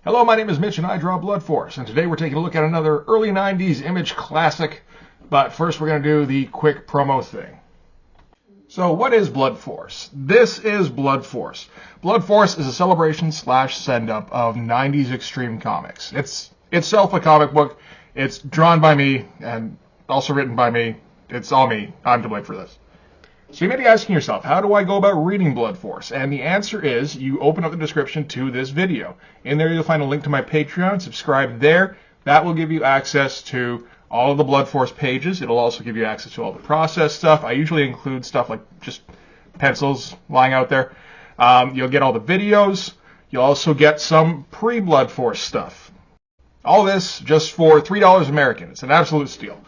Hello, my name is Mitch and I draw Blood Force, and today we're taking a look at another early 90s image classic, but first we're going to do the quick promo thing. So what is Blood Force? This is Blood Force. Blood Force is a celebration / send-up of 90s extreme comics. It's itself a comic book. It's drawn by me and also written by me. It's all me. I'm to blame for this. So you may be asking yourself, how do I go about reading Blood Force? And the answer is you open up the description to this video. In there you'll find a link to my Patreon. Subscribe there. That will give you access to all of the Blood Force pages. It'll also give you access to all the process stuff. I usually include stuff like just pencils lying out there. You'll get all the videos. You'll also get some pre-Blood Force stuff. All this just for $3 American. It's an absolute steal.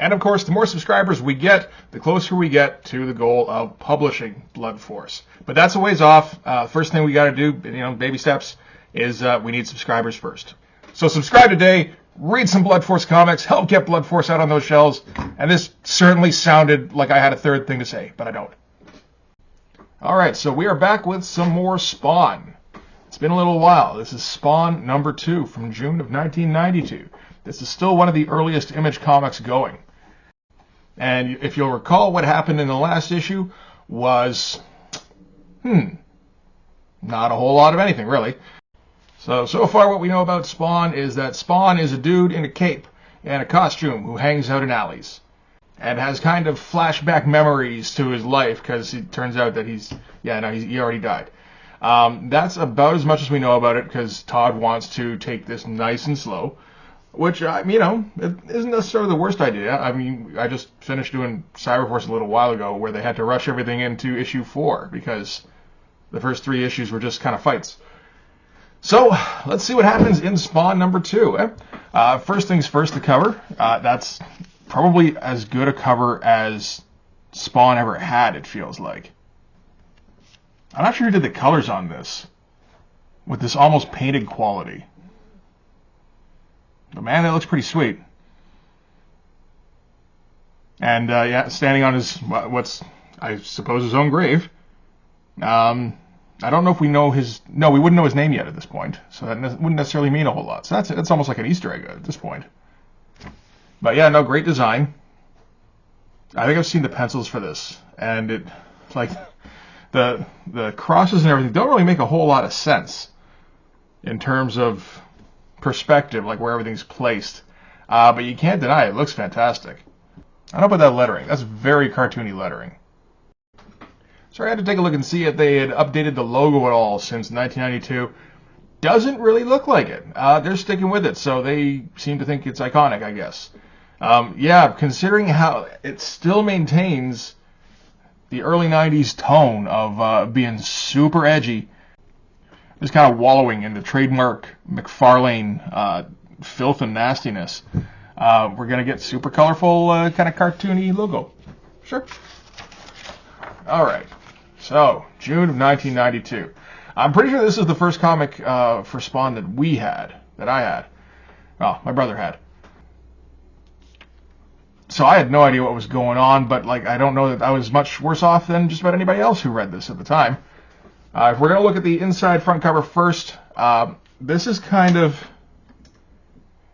And of course, the more subscribers we get, the closer we get to the goal of publishing Blood Force. But that's a ways off. First thing we got to do, baby steps, is we need subscribers first. So subscribe today, read some Blood Force comics, help get Blood Force out on those shelves. And this certainly sounded like I had a third thing to say, but I don't. All right, so we are back with some more Spawn. It's been a little while. This is Spawn number 2 from June of 1992. This is still one of the earliest Image comics going. And if you'll recall, what happened in the last issue was, not a whole lot of anything, really. So far what we know about Spawn is that Spawn is a dude in a cape and a costume who hangs out in alleys. And has kind of flashback memories to his life, because it turns out that he already died. That's about as much as we know about it, because Todd wants to take this nice and slow. Which, it isn't necessarily the worst idea. I mean, I just finished doing Cyberforce a little while ago where they had to rush everything into issue 4 because the first 3 issues were just kind of fights. So, let's see what happens in Spawn number 2. First things first, the cover. That's probably as good a cover as Spawn ever had, it feels like. I'm not sure who did the colors on this, with this almost painted quality. But man, that looks pretty sweet. And standing on his I suppose his own grave. I don't know if we know his. No, we wouldn't know his name yet at this point, so that wouldn't necessarily mean a whole lot. So that's almost like an Easter egg at this point. But yeah, no, great design. I think I've seen the pencils for this, and it's like the crosses and everything don't really make a whole lot of sense in terms of perspective, like where everything's placed. But you can't deny it looks fantastic. I don't know about that lettering. That's very cartoony lettering. So I had to take a look and see if they had updated the logo at all since 1992. Doesn't really look like it. They're sticking with it, so they seem to think it's iconic, I guess. Considering how it still maintains the early 90s tone of being super edgy, just kind of wallowing in the trademark McFarlane filth and nastiness. We're going to get super colorful, kind of cartoony logo. Sure. All right. So, June of 1992. I'm pretty sure this is the first comic for Spawn that I had. Well, my brother had. So I had no idea what was going on, but I don't know that I was much worse off than just about anybody else who read this at the time. If we're going to look at the inside front cover first, this is kind of,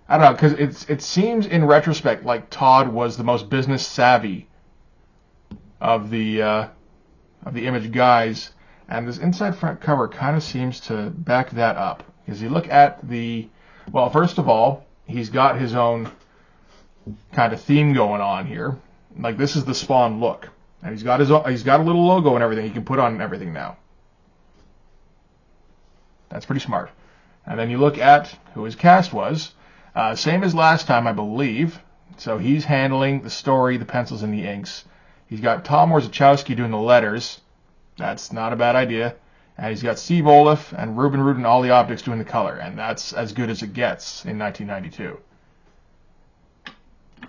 I don't know, because it seems in retrospect like Todd was the most business savvy of the Image guys, and this inside front cover kind of seems to back that up. Because you look at first of all, he's got his own kind of theme going on here. Like, this is the Spawn look, and he's got a little logo and everything he can put on everything now. That's pretty smart. And then you look at who his cast was. Same as last time, I believe. So he's handling the story, the pencils, and the inks. He's got Tom Warzachowski doing the letters. That's not a bad idea. And he's got Steve Olaf and Ruben Rudin, all the optics, doing the color. And that's as good as it gets in 1992.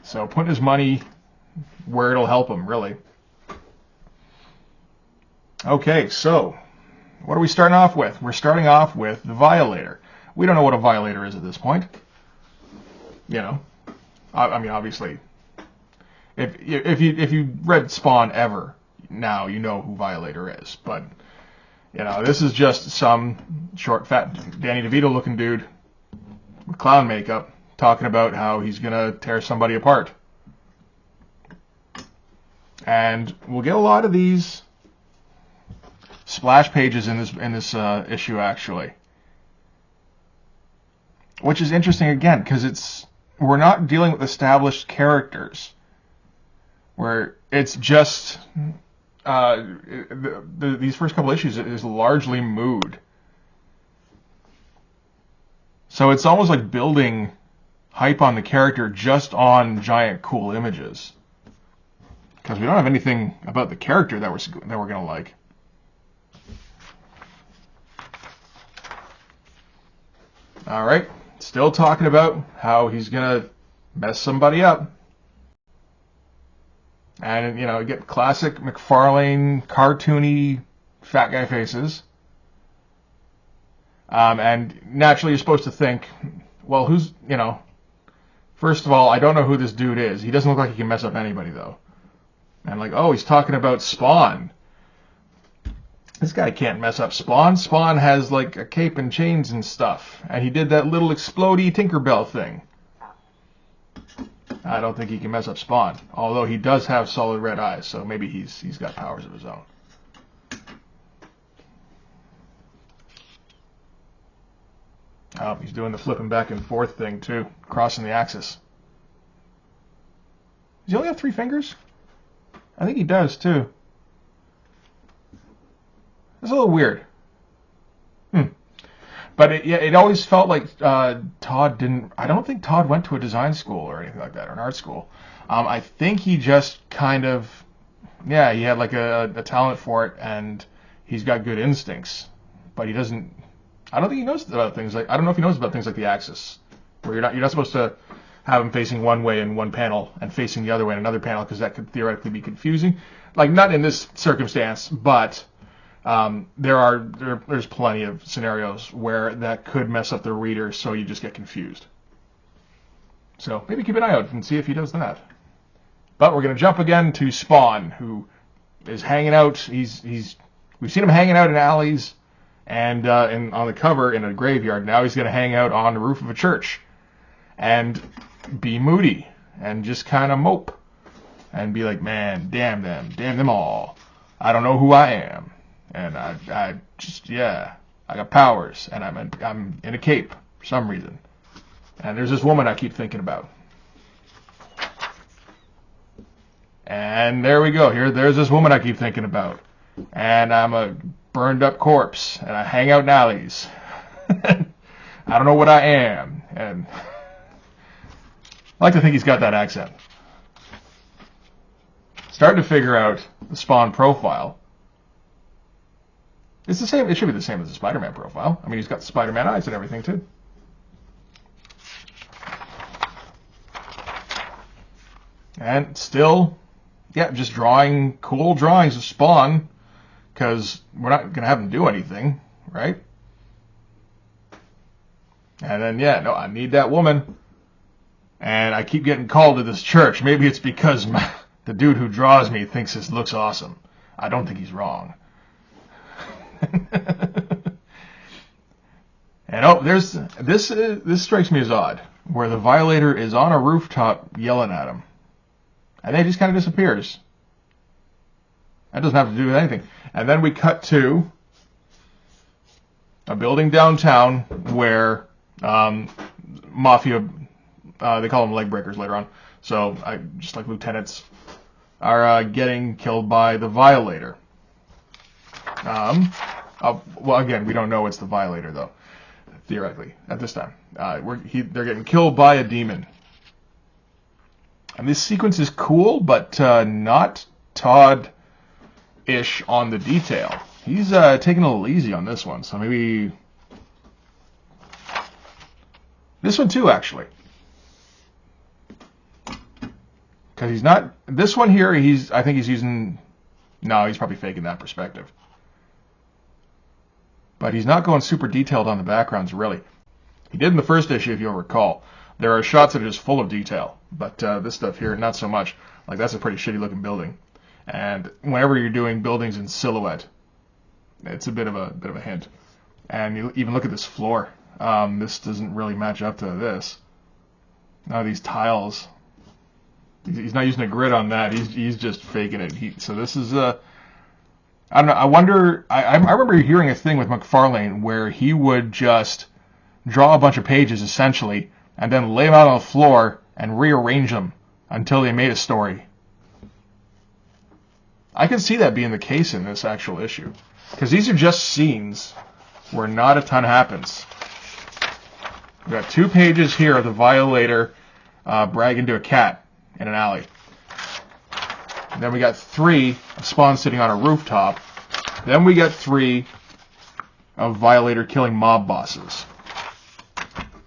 So put his money where it'll help him, really. Okay, so what are we starting off with? We're starting off with the Violator. We don't know what a Violator is at this point. I mean, obviously, if you read Spawn ever, now you know who Violator is. But You know, this is just some short, fat Danny DeVito looking dude with clown makeup talking about how he's gonna tear somebody apart. And we'll get a lot of these splash pages in this issue, actually, which is interesting again because we're not dealing with established characters, where it's just these first couple issues is largely mood. So it's almost like building hype on the character just on giant cool images, because we don't have anything about the character that we're gonna like. All right, still talking about how he's gonna mess somebody up, and you know, get classic McFarlane cartoony fat guy faces. And naturally, you're supposed to think, well, who's, you know, first of all, I don't know who this dude is. He doesn't look like he can mess up anybody, though. And like, oh, he's talking about Spawn. This guy can't mess up Spawn. Spawn has like a cape and chains and stuff. And he did that little explodey Tinkerbell thing. I don't think he can mess up Spawn. Although he does have solid red eyes, so maybe he's got powers of his own. Oh, he's doing the flipping back and forth thing too, crossing the axis. Does he only have 3 fingers? I think he does too. It's a little weird. But it always felt like Todd didn't. I don't think Todd went to a design school or anything like that, or an art school. I think he just kind of, he had like a talent for it, and he's got good instincts, but he doesn't. I don't think he knows about things like. I don't know if he knows about things like the axis, where you're not supposed to have him facing one way in one panel and facing the other way in another panel, because that could theoretically be confusing. Like, not in this circumstance, but there's plenty of scenarios where that could mess up the reader, so you just get confused. So maybe keep an eye out and see if he does that. But we're going to jump again to Spawn, who is hanging out. We've seen him hanging out in alleys and on the cover in a graveyard. Now he's going to hang out on the roof of a church and be moody and just kind of mope and be like, man, damn them all. I don't know who I am. And I got powers, and I'm in a cape for some reason. And there's this woman I keep thinking about. And there we go. There's this woman I keep thinking about. And I'm a burned up corpse, and I hang out in alleys. I don't know what I am. And I like to think he's got that accent. Starting to figure out the Spawn profile. It's the same. It should be the same as the Spider-Man profile. I mean, he's got the Spider-Man eyes and everything too. And still, just drawing cool drawings of Spawn, because we're not going to have him do anything, right? And then, I need that woman. And I keep getting called to this church. Maybe it's because the dude who draws me thinks this looks awesome. I don't think he's wrong. And this strikes me as odd, where the Violator is on a rooftop yelling at him, and then he just kind of disappears. That doesn't have to do with anything. And then we cut to a building downtown where mafia, they call them leg breakers later on, so just like lieutenants, are getting killed by the Violator. Well, again, we don't know it's the Violator, though, theoretically, at this time. They're getting killed by a demon. And this sequence is cool, but not Todd-ish on the detail. He's taking a little easy on this one, so maybe... This one, too, actually. Because he's not... This one here, I think he's using... No, he's probably faking that perspective. But he's not going super detailed on the backgrounds, really. He did in the first issue, if you'll recall. There are shots that are just full of detail, but this stuff here, not so much. Like, that's a pretty shitty-looking building. And whenever you're doing buildings in silhouette, it's a bit of a hint. And you even look at this floor. This doesn't really match up to this. Now these tiles. He's not using a grid on that. He's just faking it. So this is I don't know. I wonder. I remember hearing a thing with McFarlane where he would just draw a bunch of pages essentially, and then lay them out on the floor and rearrange them until they made a story. I can see that being the case in this actual issue, because these are just scenes where not a ton happens. We've got 2 pages here of the Violator bragging to a cat in an alley. And then we got 3 of Spawn sitting on a rooftop. Then we got 3 of Violator killing mob bosses.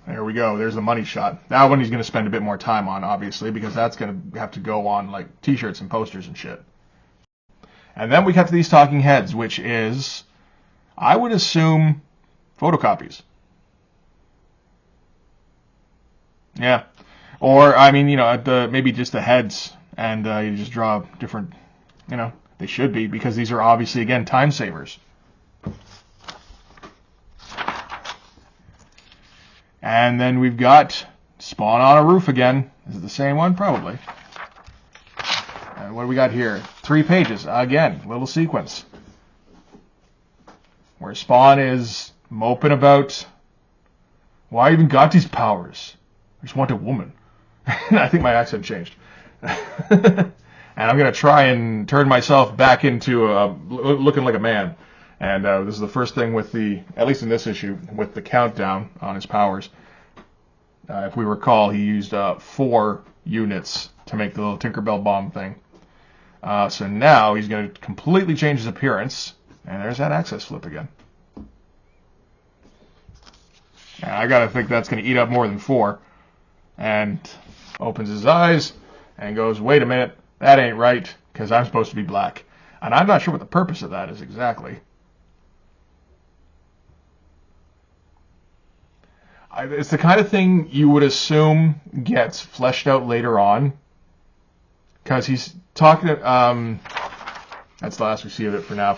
There we go. There's the money shot. That one he's going to spend a bit more time on, obviously, because that's going to have to go on like t-shirts and posters and shit. And then we cut to these talking heads, which is, I would assume, photocopies. Yeah. Or, I mean, you know, maybe just the heads, and you just draw different, you know, they should be, because these are obviously, again, time savers. And then we've got Spawn on a roof again. Is it the same one? Probably. What do we got here? 3 pages. Again, little sequence. Where Spawn is moping about, why I even got these powers? I just want a woman. I think my accent changed. And I'm going to try and turn myself back into looking like a man. And this is the first thing with at least in this issue, with the countdown on his powers. If we recall, he used 4 units to make the little Tinkerbell bomb thing. So now he's going to completely change his appearance. And there's that access flip again. And I got to think that's going to eat up more than 4. And opens his eyes and goes, wait a minute, that ain't right, because I'm supposed to be black. And I'm not sure what the purpose of that is exactly. It's the kind of thing you would assume gets fleshed out later on, because he's talking to, that's the last we see of it for now.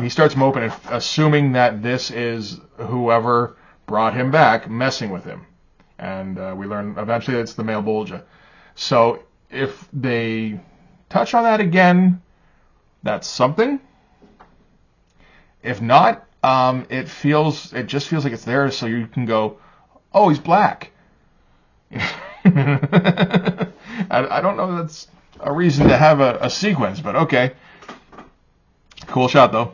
He starts moping, assuming that this is whoever brought him back messing with him. And we learn eventually it's the male Bolgia. So if they touch on that again, that's something. If not, it just feels like it's there, so you can go, oh, he's black. I don't know if that's a reason to have a sequence, but okay. Cool shot, though.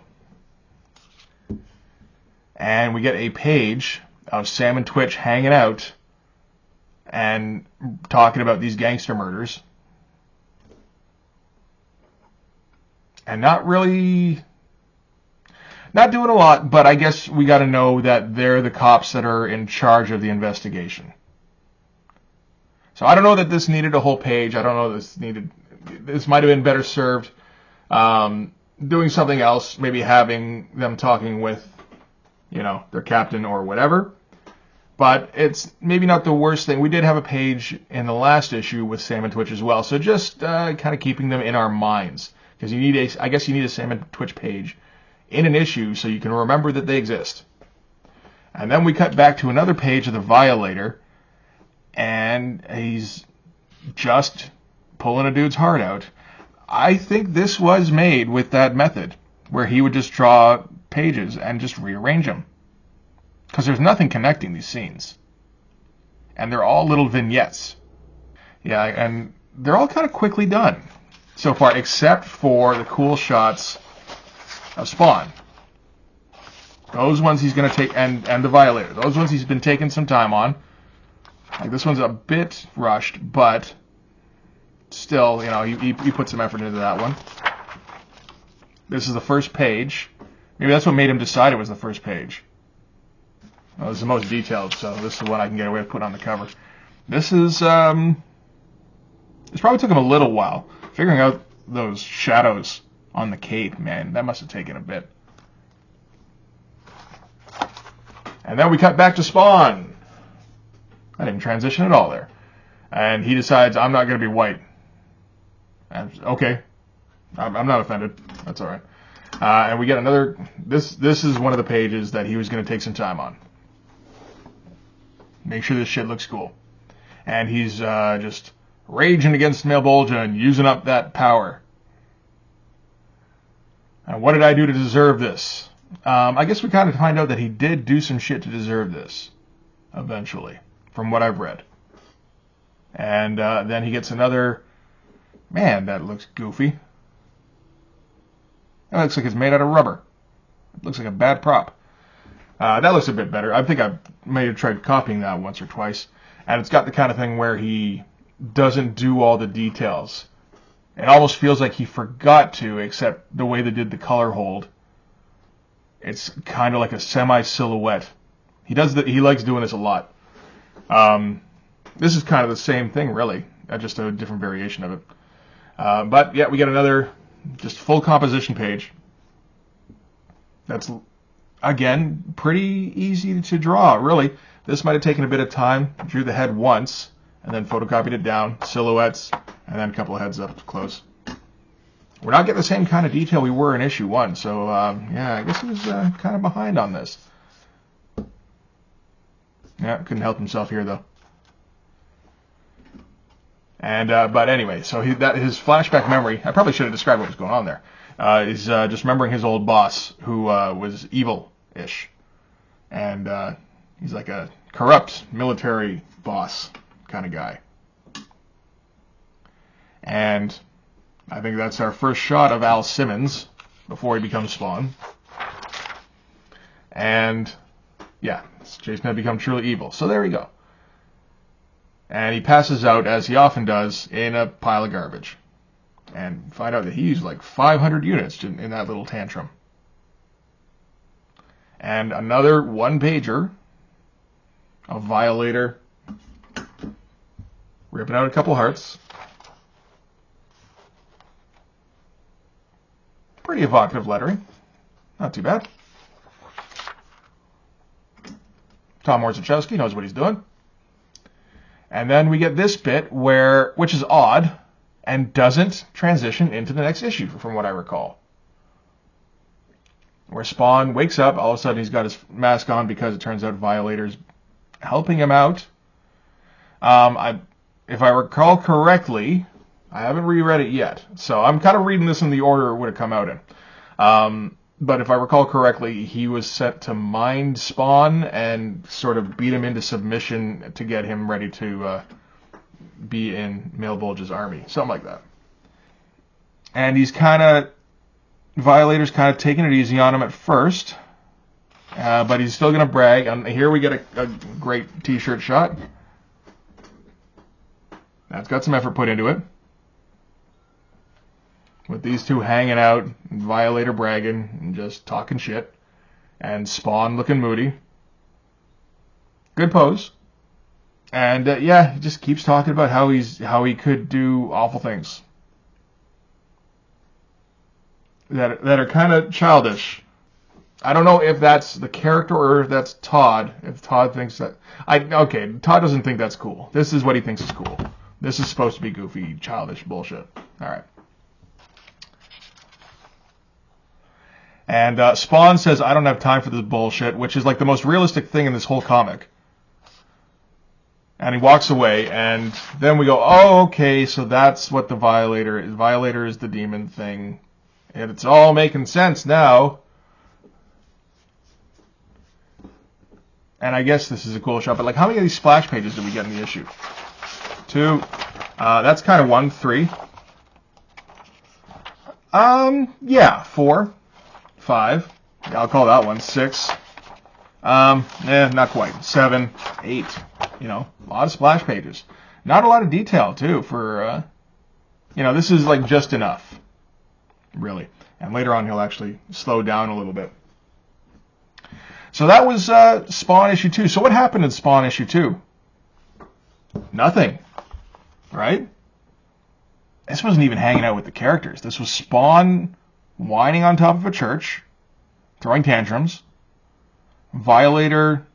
And we get a page of Sam and Twitch hanging out and talking about these gangster murders. And not doing a lot, but I guess we got to know that they're the cops that are in charge of the investigation. So I don't know that this needed a whole page. I don't know this might have been better served doing something else, maybe having them talking with, their captain or whatever. But it's maybe not the worst thing. We did have a page in the last issue with Sam and Twitch as well, so just kind of keeping them in our minds. Because I guess you need a Sam and Twitch page in an issue so you can remember that they exist. And then we cut back to another page of the Violator, and he's just pulling a dude's heart out. I think this was made with that method, where he would just draw pages and just rearrange them. Because there's nothing connecting these scenes. And they're all little vignettes. Yeah, and they're all kind of quickly done so far, except for the cool shots of Spawn. Those ones he's going to take, and the Violator. Those ones he's been taking some time on. Like this one's a bit rushed, but still, he put some effort into that one. This is the first page. Maybe that's what made him decide it was the first page. Well, this is the most detailed, so this is the one I can get away with putting on the cover. This is, this probably took him a little while. Figuring out those shadows on the cape, man, that must have taken a bit. And then we cut back to Spawn. I didn't transition at all there. And he decides, I'm not going to be white. And, okay. I'm not offended. That's all right. And we get another. This is one of the pages that he was going to take some time on. Make sure this shit looks cool. And he's just raging against Malebolgia and using up that power. And what did I do to deserve this? I guess we kind of find out that he did do some shit to deserve this, eventually, from what I've read. And then he gets another... Man, that looks goofy. That looks like it's made out of rubber. It looks like a bad prop. That looks a bit better. I think I may have tried copying that once or twice. And it's got the kind of thing where he doesn't do all the details. It almost feels like he forgot to, except the way they did the color hold. It's kind of like a semi-silhouette. He likes doing this a lot. This is kind of the same thing, really. Just a different variation of it. But, yeah, we get another just full composition page. That's, again, pretty easy to draw, really. This might have taken a bit of time. Drew the head once, and then photocopied it down, silhouettes, and then a couple of heads up close. We're not getting the same kind of detail we were in issue 1, so, yeah, I guess he was kind of behind on this. Yeah, couldn't help himself here, though. And but anyway, so his flashback memory, I probably should have described what was going on there, is just remembering his old boss, who was evil-ish. And he's like a corrupt military boss kind of guy. And I think that's our first shot of Al Simmons before he becomes Spawn. And, yeah, Jason had become truly evil. So there we go. And he passes out, as he often does, in a pile of garbage. And find out that he used like 500 units in that little tantrum. And another one-pager of Violator ripping out a couple hearts. Pretty evocative lettering. Not too bad. Tom Warzachowski knows what he's doing. And then we get this bit which is odd and doesn't transition into the next issue, from what I recall. Where Spawn wakes up, all of a sudden he's got his mask on because it turns out Violator's helping him out. If I recall correctly, I haven't reread it yet, so I'm kind of reading this in the order it would have come out in. But if I recall correctly, he was sent to mind Spawn and sort of beat him into submission to get him ready to be in Malebolgia's army. Something like that. And Violator's kind of taking it easy on him at first. But he's still going to brag. And here we get a great t-shirt shot. That's got some effort put into it. With these two hanging out, Violator bragging, and just talking shit, and Spawn looking moody. Good pose. And, yeah, he just keeps talking about how he could do awful things. That are kind of childish. I don't know if that's the character or if that's Todd. If Todd thinks that... Okay, Todd doesn't think that's cool. This is what he thinks is cool. This is supposed to be goofy, childish bullshit. Alright. And Spawn says, I don't have time for this bullshit, which is like the most realistic thing in this whole comic. And he walks away, and then we go, oh, okay, so that's what the Violator is. Violator is the demon thing. And it's all making sense now. And I guess this is a cool shot, but like, how many of these splash pages did we get in the issue? 2. That's kind of 1, 3. Yeah, 4. 5. I'll call that one 6. Not quite. 7, 8. You know, a lot of splash pages. Not a lot of detail, too, for, this is like just enough. Really. And later on, he'll actually slow down a little bit. So that was Spawn issue 2. So what happened in Spawn issue 2? Nothing. Right? This wasn't even hanging out with the characters. This was Spawn whining on top of a church, throwing tantrums, Violator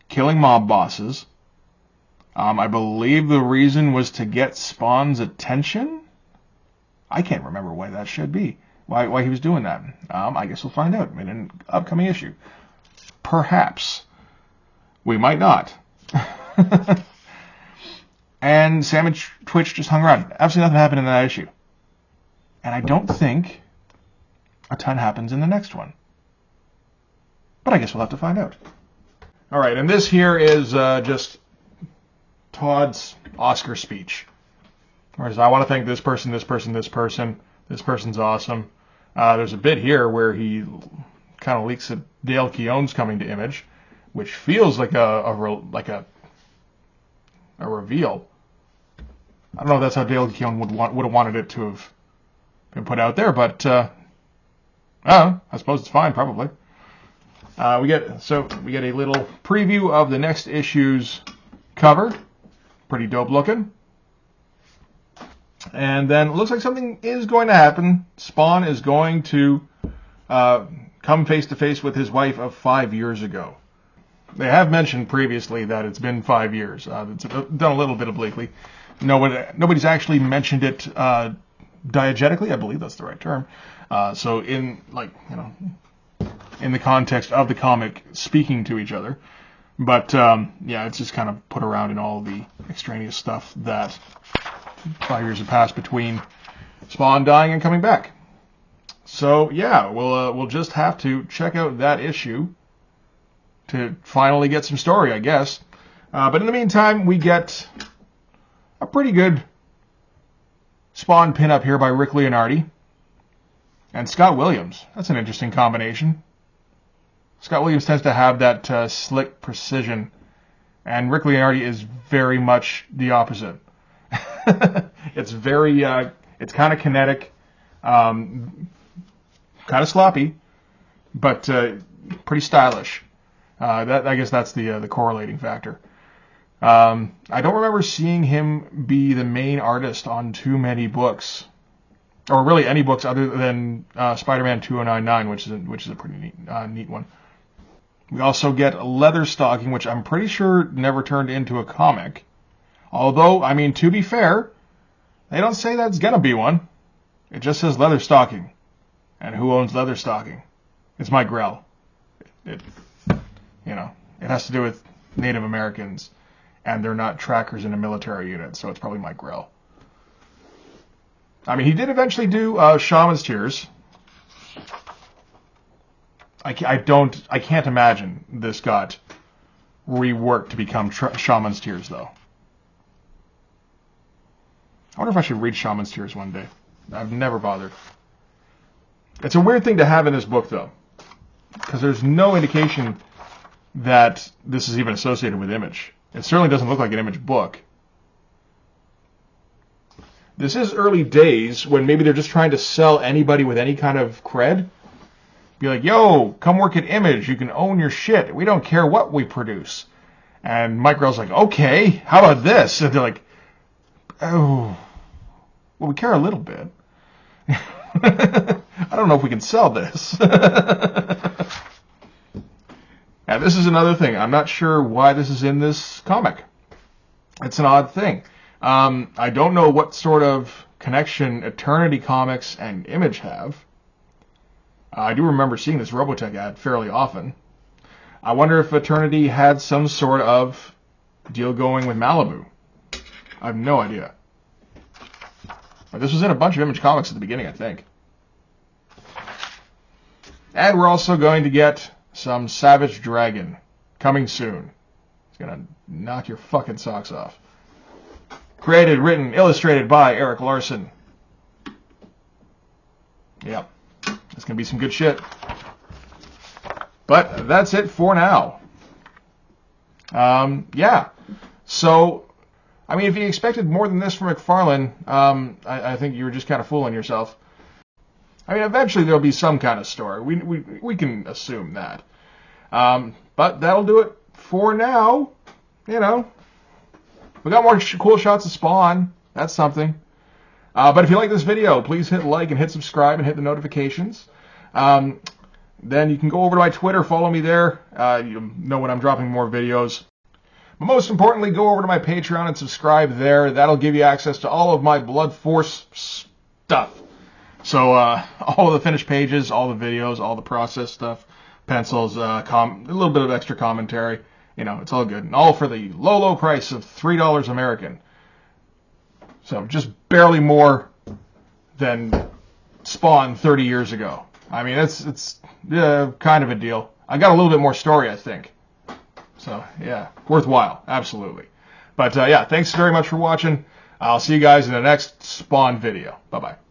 killing mob bosses. I believe the reason was to get Spawn's attention. I can't remember why that should be. why he was doing that. I guess we'll find out in an upcoming issue. Perhaps. We might not. And Sam and Twitch just hung around. Absolutely nothing happened in that issue. And I don't think a ton happens in the next one. But I guess we'll have to find out. All right, and this here is just Todd's Oscar speech. Whereas I want to thank this person, this person, this person. This person's awesome. There's a bit here where he kind of leaks that Dale Keown's coming to Image, which feels like a reveal. I don't know if that's how Dale Keown would have wanted it to have been put out there, but I suppose it's fine, probably. We get a little preview of the next issue's cover. Pretty dope looking. And then it looks like something is going to happen. Spawn is going to come face to face with his wife of 5 years ago. They have mentioned previously that it's been 5 years. It's done a little bit obliquely. Nobody's actually mentioned it diegetically. I believe that's the right term. So in the context of the comic, speaking to each other. But it's just kind of put around in all the extraneous stuff that 5 years have passed between Spawn dying and coming back. So yeah, we'll just have to check out that issue to finally get some story, I guess. But in the meantime, we get a pretty good Spawn pin-up here by Rick Leonardi and Scott Williams. That's an interesting combination. Scott Williams tends to have that slick precision, and Rick Leonardi is very much the opposite. It's very, it's kind of kinetic, kind of sloppy, but pretty stylish. I guess that's the correlating factor. I don't remember seeing him be the main artist on too many books, or really any books other than Spider-Man 2099, which is a pretty neat one. We also get Leather Stocking, which I'm pretty sure never turned into a comic. Although, I mean, to be fair, they don't say that's gonna be one. It just says Leather Stocking. And who owns Leather Stocking? It's Mike Grell. It has to do with Native Americans, and they're not trackers in a military unit, so it's probably Mike Grell. I mean, he did eventually do Shaman's Tears. I can't imagine this got reworked to become Shaman's Tears, though. I wonder if I should read Shaman's Tears one day. I've never bothered. It's a weird thing to have in this book, though, because there's no indication that this is even associated with Image. It certainly doesn't look like an Image book. This is early days when maybe they're just trying to sell anybody with any kind of cred. Be like, yo, come work at Image. You can own your shit. We don't care what we produce. And Mike Grell's like, okay, how about this? And they're like, oh, well, we care a little bit. I don't know if we can sell this. And this is another thing. I'm not sure why this is in this comic. It's an odd thing. I don't know what sort of connection Eternity Comics and Image have. I do remember seeing this Robotech ad fairly often. I wonder if Eternity had some sort of deal going with Malibu. I have no idea. But this was in a bunch of Image comics at the beginning, I think. And we're also going to get some Savage Dragon coming soon. It's going to knock your fucking socks off. Created, written, illustrated by Eric Larson. Yep. It's going to be some good shit. But that's it for now. Yeah. So, I mean, if you expected more than this from McFarlane, I think you were just kind of fooling yourself. I mean, eventually there'll be some kind of story. We can assume that. But that'll do it for now. You know, we got more cool shots of Spawn. That's something. But if you like this video, please hit like and hit subscribe and hit the notifications. Then you can go over to my Twitter, follow me there. You'll know when I'm dropping more videos. But most importantly, go over to my Patreon and subscribe there. That'll give you access to all of my Blood Force stuff. So all the finished pages, all the videos, all the process stuff, pencils, a little bit of extra commentary. It's all good. And all for the low, low price of $3 American. So just barely more than Spawn 30 years ago. I mean, it's kind of a deal. I got a little bit more story, I think. So, yeah, worthwhile. Absolutely. But, yeah, thanks very much for watching. I'll see you guys in the next Spawn video. Bye-bye.